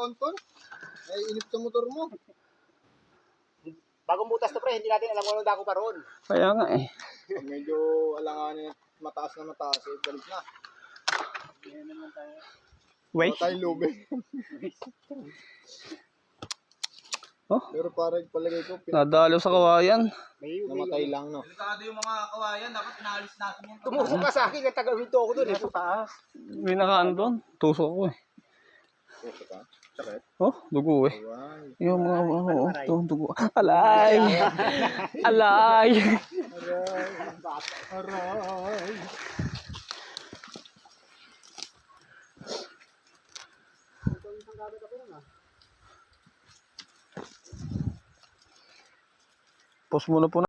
onton. Ay, inip sa motor mo. Bagong butas to pre, hindi natin alam kung anong dako pa roon. Kaya nga eh. Pag medyo alanganin at mataas, eh, balik na. Wait. Wala tayong lube. Oh, Pero parang palagay ko, nadalo sa kawayan. namatay lang, no? Delikado yung mga kawayan, dapat inaalis natin yan. Tumusok ka sa akin, nagtaga-hinto ako doon eh. May nakaano doon. Tusok ko eh. Puso ka. Sakit. Oh, dugo eh. Awan. Yung mga dugo. Alay! Alay! Aray. Post muna po na.